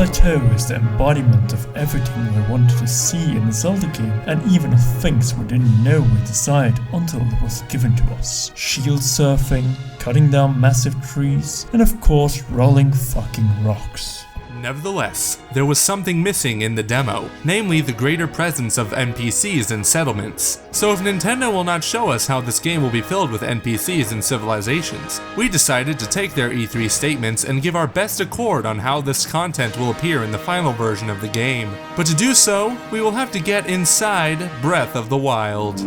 plateau is the embodiment of everything we wanted to see in a Zelda game, and even of things we didn't know we desired until it was given to us. Shield surfing, cutting down massive trees, and of course rolling fucking rocks. Nevertheless, there was something missing in the demo, namely the greater presence of NPCs and settlements. So if Nintendo will not show us how this game will be filled with NPCs and civilizations, we decided to take their E3 statements and give our best accord on how this content will appear in the final version of the game. But to do so, we will have to get inside Breath of the Wild.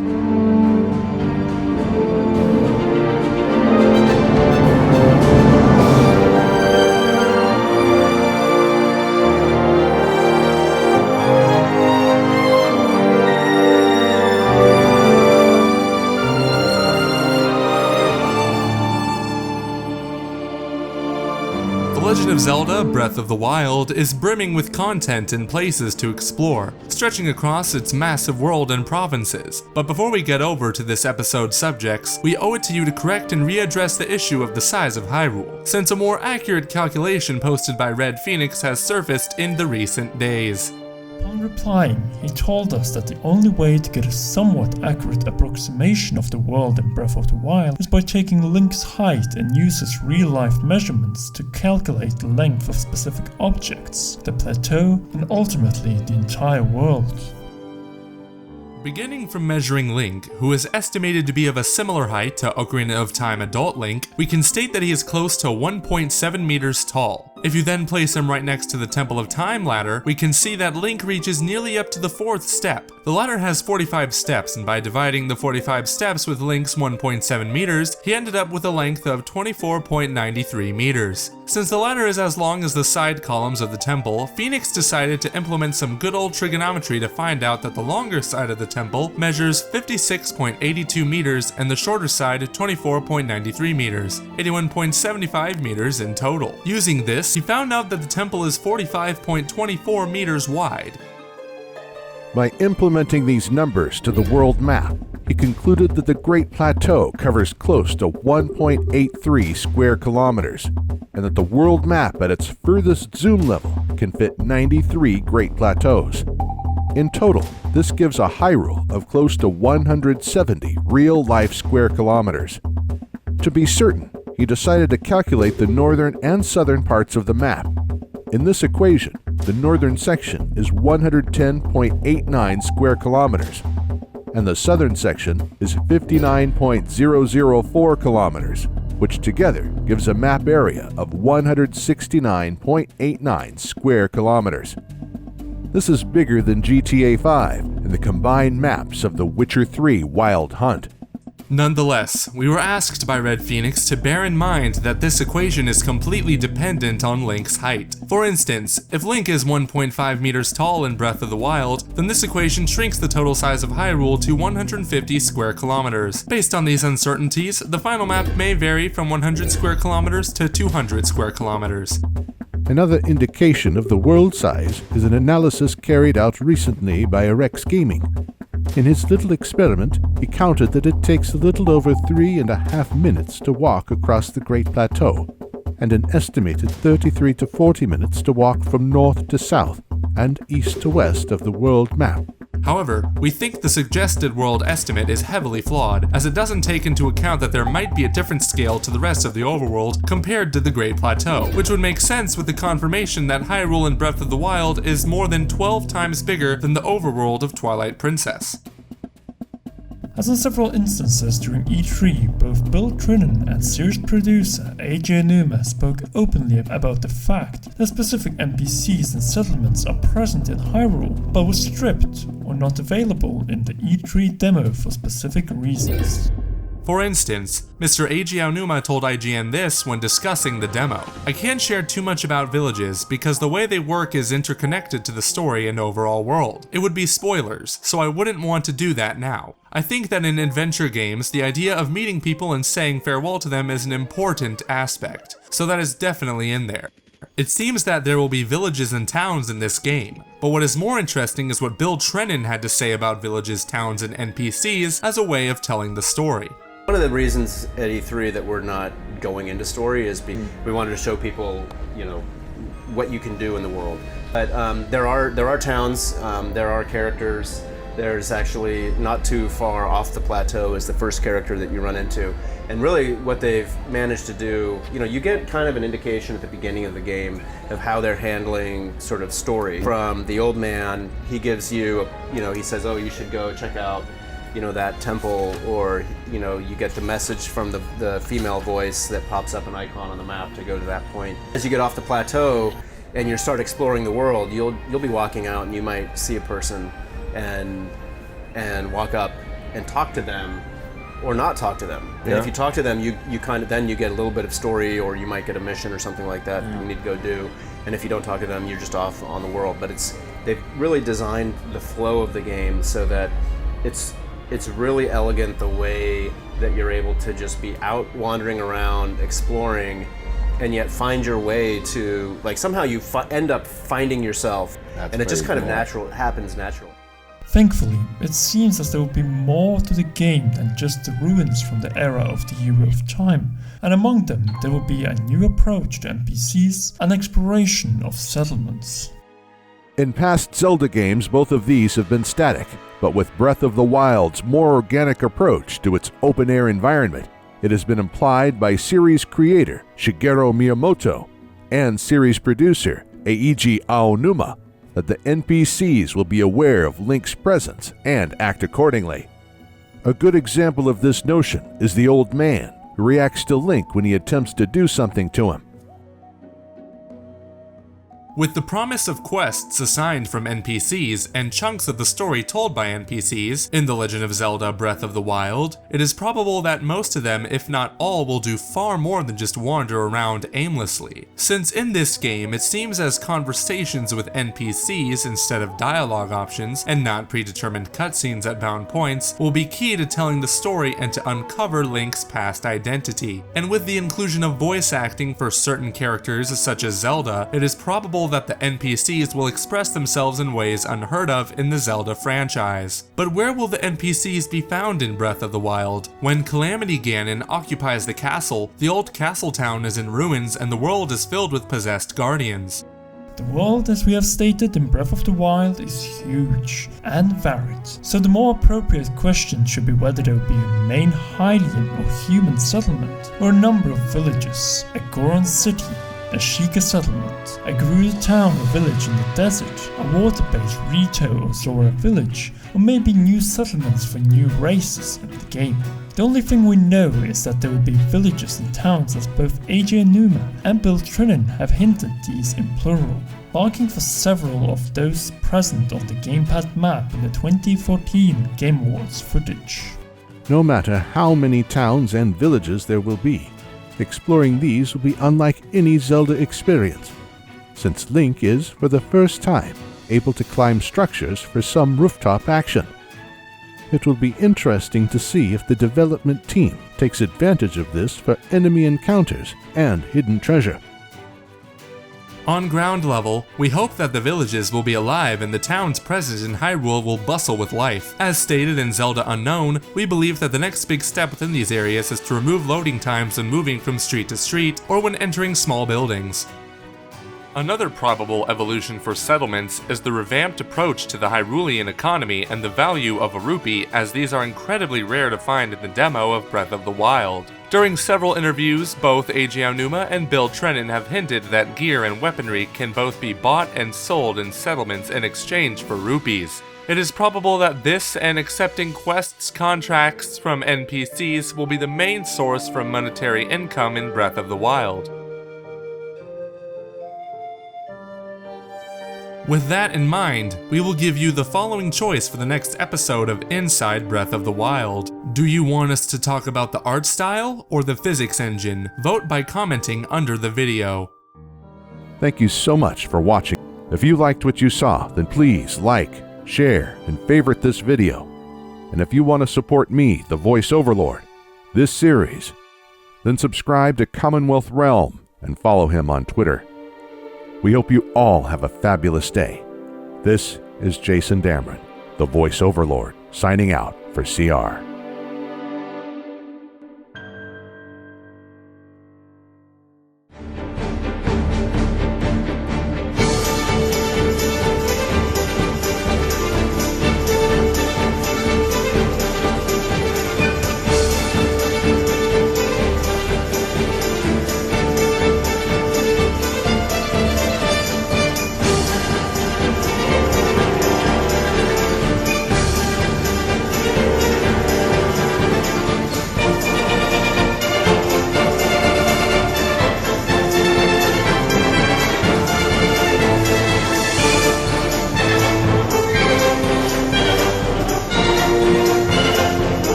The Legend of Zelda Breath of the Wild is brimming with content and places to explore, stretching across its massive world and provinces. But before we get over to this episode's subjects, we owe it to you to correct and readdress the issue of the size of Hyrule, since a more accurate calculation posted by Red Pheonix has surfaced in the recent days. Upon replying, he told us that the only way to get a somewhat accurate approximation of the world in Breath of the Wild is by taking Link's height and uses real-life measurements to calculate the length of specific objects, the plateau, and ultimately the entire world. Beginning from measuring Link, who is estimated to be of a similar height to Ocarina of Time adult Link, we can state that he is close to 1.7 meters tall. If you then place him right next to the Temple of Time ladder, we can see that Link reaches nearly up to the 4th step. The ladder has 45 steps, and by dividing the 45 steps with Link's 1.7 meters, he ended up with a length of 24.93 meters. Since the ladder is as long as the side columns of the temple, Pheonix decided to implement some good old trigonometry to find out that the longer side of the temple measures 56.82 meters and the shorter side 24.93 meters, 81.75 meters in total. Using this, he found out that the temple is 45.24 meters wide. By implementing these numbers to the world map, he concluded that the Great Plateau covers close to 1.83 square kilometers, and that the world map at its furthest zoom level can fit 93 Great Plateaus. In total, this gives a Hyrule of close to 170 real-life square kilometers. To be certain, he decided to calculate the northern and southern parts of the map. In this equation, the northern section is 110.89 square kilometers, and the southern section is 59.004 kilometers, which together gives a map area of 169.89 square kilometers. This is bigger than GTA 5 and the combined maps of The Witcher 3 Wild Hunt. Nonetheless, we were asked by Red Pheonix to bear in mind that this equation is completely dependent on Link's height. For instance, if Link is 1.5 meters tall in Breath of the Wild, then this equation shrinks the total size of Hyrule to 150 square kilometers. Based on these uncertainties, the final map may vary from 100 square kilometers to 200 square kilometers. Another indication of the world size is an analysis carried out recently by ArekkzGaming. In his little experiment, he counted that it takes a little over 3.5 minutes to walk across the Great Plateau, and an estimated 33 to 40 minutes to walk from north to south and east to west of the world map. However, we think the suggested world estimate is heavily flawed, as it doesn't take into account that there might be a different scale to the rest of the overworld compared to the Great Plateau, which would make sense with the confirmation that Hyrule in Breath of the Wild is more than 12 times bigger than the overworld of Twilight Princess. As in several instances during E3, both Bill Trinen and series producer AJ Numa spoke openly about the fact that specific NPCs and settlements are present in Hyrule, but were stripped or not available in the E3 demo for specific reasons. For instance, Mr. AJ Aonuma told IGN this when discussing the demo: "I can't share too much about villages because the way they work is interconnected to the story and overall world. It would be spoilers, so I wouldn't want to do that now. I think that in adventure games, the idea of meeting people and saying farewell to them is an important aspect, so that is definitely in there. It seems that there will be villages and towns in this game, but what is more interesting is what Bill Trinen had to say about villages, towns, and NPCs as a way of telling the story." One of the reasons at E3 that we're not going into story is we wanted to show people, what you can do in the world. But there are towns, there are characters. There's actually not too far off the plateau is the first character that you run into. And really what they've managed to do, you get kind of an indication at the beginning of the game of how they're handling sort of story. From the old man, he gives you, he says, oh, you should go check out, that temple, or, you get the message from the female voice that pops up an icon on the map to go to that point. As you get off the plateau and you start exploring the world, you'll be walking out and you might see a person and walk up and talk to them, or not talk to them. And if you talk to them, you get a little bit of story, or you might get a mission or something like that you need to go do. And if you don't talk to them, you're just off on the world. But they've really designed the flow of the game so that it's really elegant the way that you're able to just be out wandering around, exploring, and yet find your way to, like, somehow you end up finding yourself. And it just kind of natural, it happens naturally. Thankfully, it seems as there will be more to the game than just the ruins from the era of the Hero of Time, and among them there will be a new approach to NPCs and exploration of settlements. In past Zelda games, both of these have been static, but with Breath of the Wild's more organic approach to its open-air environment, it has been implied by series creator Shigeru Miyamoto and series producer Eiji Aonuma that the NPCs will be aware of Link's presence and act accordingly. A good example of this notion is the old man who reacts to Link when he attempts to do something to him. With the promise of quests assigned from NPCs and chunks of the story told by NPCs in The Legend of Zelda Breath of the Wild, it is probable that most of them, if not all, will do far more than just wander around aimlessly. Since in this game it seems as conversations with NPCs instead of dialogue options and not predetermined cutscenes at bound points will be key to telling the story and to uncover Link's past identity. And with the inclusion of voice acting for certain characters such as Zelda, it is probable that the NPCs will express themselves in ways unheard of in the Zelda franchise. But where will the NPCs be found in Breath of the Wild? When Calamity Ganon occupies the castle, the old castle town is in ruins and the world is filled with possessed guardians. The world, as we have stated in Breath of the Wild, is huge and varied, so the more appropriate question should be whether there will be a main Hylian or human settlement, or a number of villages, a Goron city, a Sheikah settlement, a Gerudo town or village in the desert, a water-based Rito or Zora village, or maybe new settlements for new races in the game. The only thing we know is that there will be villages and towns, as both ArekkzGaming and Bill Trinan have hinted these in plural, marking for several of those present on the gamepad map in the 2014 Game Awards footage. No matter how many towns and villages there will be, exploring these will be unlike any Zelda experience, since Link is, for the first time, able to climb structures for some rooftop action. It will be interesting to see if the development team takes advantage of this for enemy encounters and hidden treasure. On ground level, we hope that the villages will be alive and the towns present in Hyrule will bustle with life. As stated in Zelda Unknown, we believe that the next big step within these areas is to remove loading times when moving from street to street or when entering small buildings. Another probable evolution for settlements is the revamped approach to the Hyrulean economy and the value of a rupee, as these are incredibly rare to find in the demo of Breath of the Wild. During several interviews, both Eiji Aonuma and Bill Trinan have hinted that gear and weaponry can both be bought and sold in settlements in exchange for rupees. It is probable that this and accepting quests contracts from NPCs will be the main source for monetary income in Breath of the Wild. With that in mind, we will give you the following choice for the next episode of Inside Breath of the Wild. Do you want us to talk about the art style or the physics engine? Vote by commenting under the video. Thank you so much for watching. If you liked what you saw, then please like, share, and favorite this video. And if you want to support me, the Voice Overlord, this series, then subscribe to Commonwealth Realm and follow him on Twitter. We hope you all have a fabulous day. This is Jason Damron, the Voice Overlord, signing out for CR.